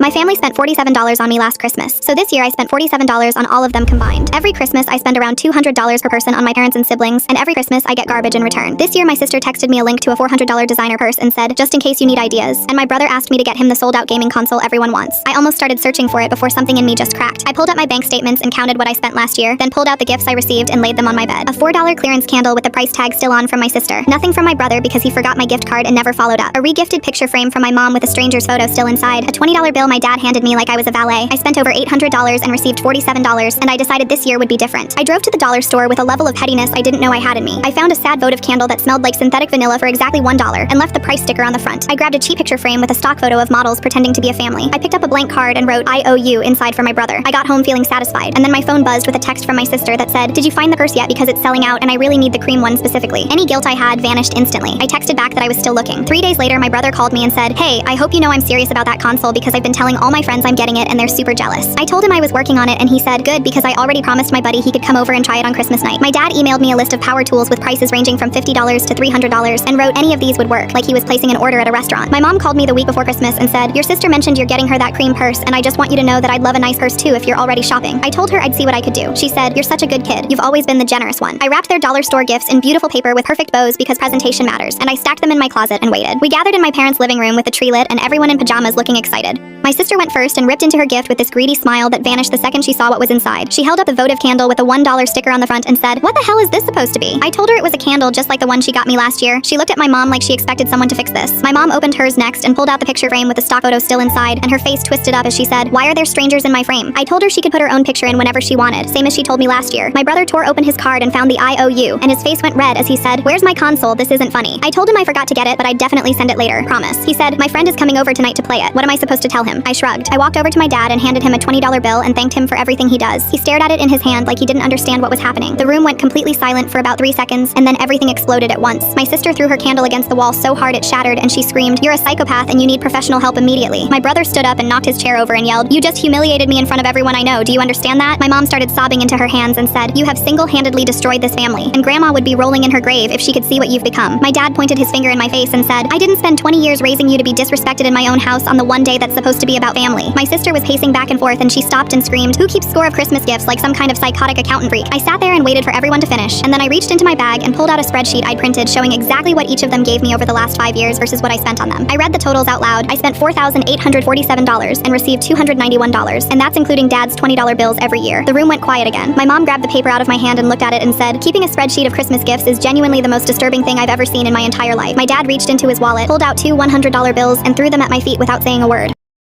My family spent $47 on me last Christmas, so this year I spent $47 on all of them combined. Every Christmas I spend around $200 per person on my parents and siblings, and every Christmas I get garbage in return. This year my sister texted me a link to a $400 designer purse and said, just in case you need ideas, and my brother asked me to get him the sold-out gaming console everyone wants. I almost started searching for it before something in me just cracked. I pulled up my bank statements and counted what I spent last year, then pulled out the gifts I received and laid them on my bed. A $4 clearance candle with the price tag still on from my sister. Nothing from my brother because he forgot my gift card and never followed up. A re-gifted picture frame from my mom with a stranger's photo still inside. A $20 bill my dad handed me like I was a valet. I spent over $800 and received $47, and I decided this year would be different. I drove to the dollar store with a level of pettiness I didn't know I had in me. I found a sad votive candle that smelled like synthetic vanilla for exactly $1 and left the price sticker on the front. I grabbed a cheap picture frame with a stock photo of models pretending to be a family. I picked up a blank card and wrote I owe you inside for my brother. I got home feeling satisfied, and then my phone buzzed with a text from my sister that said, did you find the purse yet because it's selling out and I really need the cream one specifically. Any guilt I had vanished instantly. I texted back that I was still looking. 3 days later, my brother called me and said, hey, I hope you know I'm serious about that console because I've been telling all my friends I'm getting it and they're super jealous. I told him I was working on it and he said, good, because I already promised my buddy he could come over and try it on Christmas night. My dad emailed me a list of power tools with prices ranging from $50 to $300 and wrote any of these would work, like he was placing an order at a restaurant. My mom called me the week before Christmas and said, your sister mentioned you're getting her that cream purse and I just want you to know that I'd love a nice purse too if you're already shopping. I told her I'd see what I could do. She said, you're such a good kid. You've always been the generous one. I wrapped their dollar store gifts in beautiful paper with perfect bows because presentation matters, and I stacked them in my closet and waited. We gathered in my parents' living room with the tree lit and everyone in pajamas looking excited. My sister went first and ripped into her gift with this greedy smile that vanished the second she saw what was inside. She held up the votive candle with a $1 sticker on the front and said, what the hell is this supposed to be? I told her it was a candle just like the one she got me last year. She looked at my mom like she expected someone to fix this. My mom opened hers next and pulled out the picture frame with the stock photo still inside, and her face twisted up as she said, why are there strangers in my frame? I told her she could put her own picture in whenever she wanted, same as she told me last year. My brother tore open his card and found the I owe you, and his face went red as he said, where's my console? This isn't funny. I told him I forgot to get it, but I'd definitely send it later. Promise. He said, my friend is coming over tonight to play it. What am I supposed to tell him? I shrugged. I walked over to my dad and handed him a $20 bill and thanked him for everything he does. He stared at it in his hand like he didn't understand what was happening. The room went completely silent for about 3 seconds, and then everything exploded at once. My sister threw her candle against the wall so hard it shattered, and she screamed, you're a psychopath and you need professional help immediately. My brother stood up and knocked his chair over and yelled, you just humiliated me in front of everyone I know. Do you understand that? My mom started sobbing into her hands and said, you have single-handedly destroyed this family, and grandma would be rolling in her grave if she could see what you've become. My dad pointed his finger in my face and said, I didn't spend 20 years raising you to be disrespected in my own house on the one day that's supposed to be about family. My sister was pacing back and forth and she stopped and screamed, who keeps score of Christmas gifts like some kind of psychotic accountant freak? I sat there and waited for everyone to finish, and then I reached into my bag and pulled out a spreadsheet I'd printed showing exactly what each of them gave me over the last 5 years versus what I spent on them. I read the totals out loud. I spent $4,847 and received $291, and that's including Dad's $20 bills every year. The room went quiet again. My mom grabbed the paper out of my hand and looked at it and said, keeping a spreadsheet of Christmas gifts is genuinely the most disturbing thing I've ever seen in my entire life. My dad reached into his wallet, pulled out two $100 bills, and threw them at my feet without saying a word.